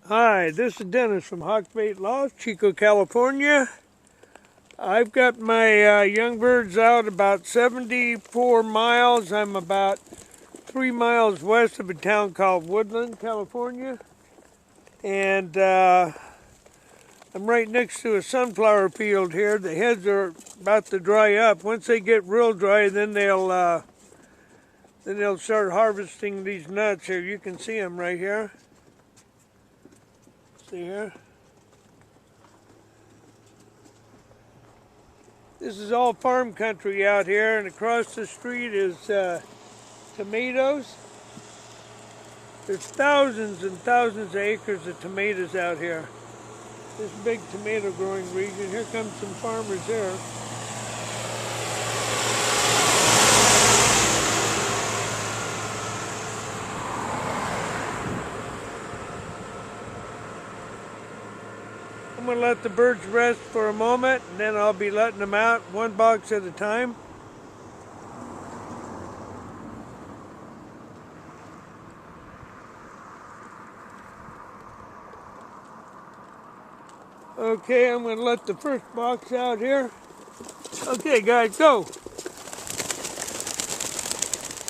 Hi, this is Dennis from Hawkbait Loft, Chico, California. I've got my young birds out about 74 miles. I'm about 3 miles west of a town called Woodland, California. And I'm right next to a sunflower field here. The heads are about to dry up. Once they get real dry, then they'll start harvesting these nuts here. You can see them right here. See here? This is all farm country out here, and across the street is tomatoes. There's thousands and thousands of acres of tomatoes out here. This big tomato growing region. Here come some farmers there. I'm going to let the birds rest for a moment, and then I'll be letting them out one box at a time. Okay, I'm going to let the first box out here. Okay, guys, go.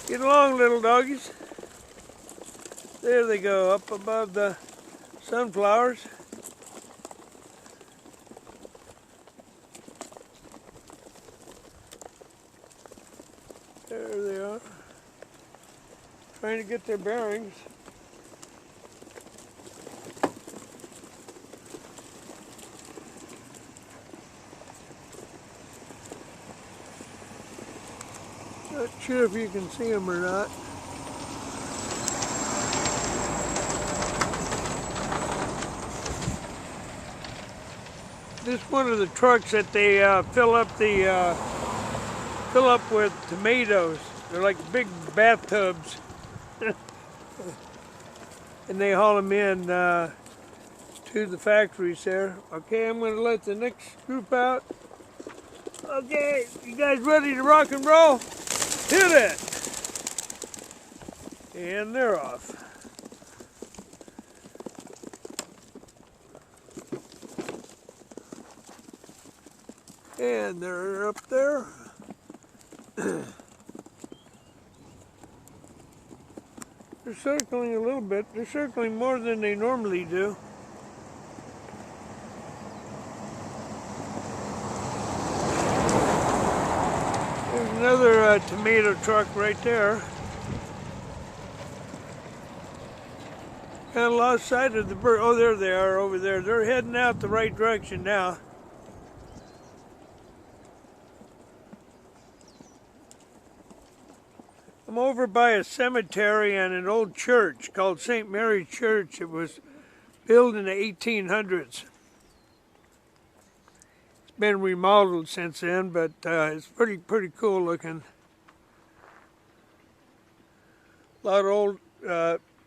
Get along, little doggies. There they go, up above the sunflowers. There they are. Trying to get their bearings. Not sure if you can see them or not. This is one of the trucks that they fill up with tomatoes. They're like big bathtubs, and they haul them in to the factories there. Okay, I'm going to let the next group out. Okay, you guys ready to rock and roll? Hit it! And they're off. And they're up there. They're circling a little bit. They're circling more than they normally do. There's another tomato truck right there. Kind of lost sight of the bird. Oh, there they are over there. They're heading out the right direction now. I'm over by a cemetery and an old church called St. Mary's Church. It was built in the 1800s. It's been remodeled since then, but it's pretty cool looking. A lot of old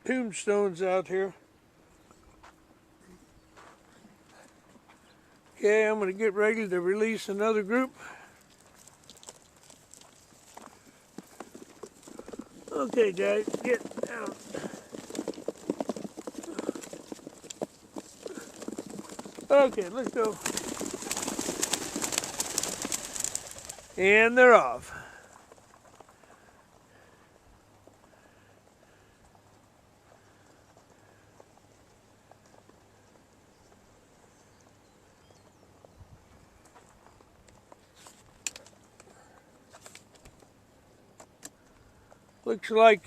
tombstones out here. Okay, I'm going to get ready to release another group. Okay, guys, get out. Okay, let's go. And they're off. Looks like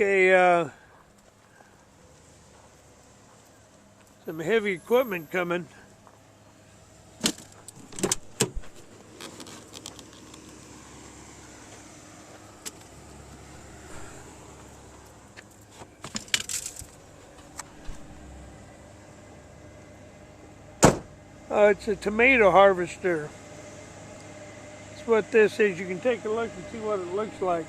some heavy equipment coming. It's a tomato harvester. That's what this is. You can take a look and see what it looks like.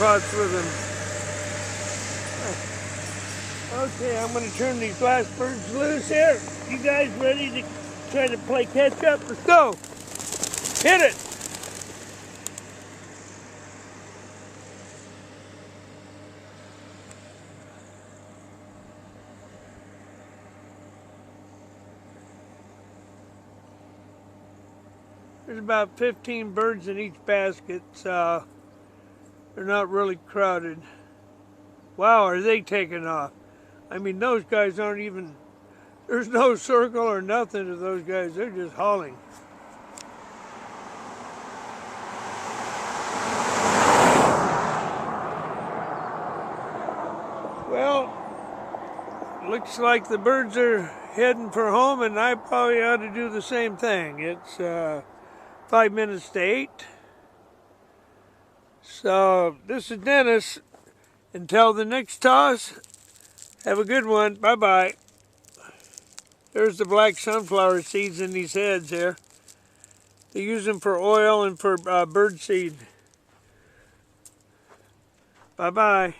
pots with them. Okay, I'm going to turn these last birds loose here. You guys ready to try to play catch up? Let's go. Hit it. There's about 15 birds in each basket, so they're not really crowded. Wow, are they taking off? I mean, those guys aren't even, there's no circle or nothing to those guys. They're just hauling. Well, looks like the birds are heading for home, and I probably ought to do the same thing. It's 5 minutes to 8. So this is Dennis. Until the next toss, have a good one. Bye-bye. There's the black sunflower seeds in these heads here. They use them for oil and for bird seed. Bye-bye.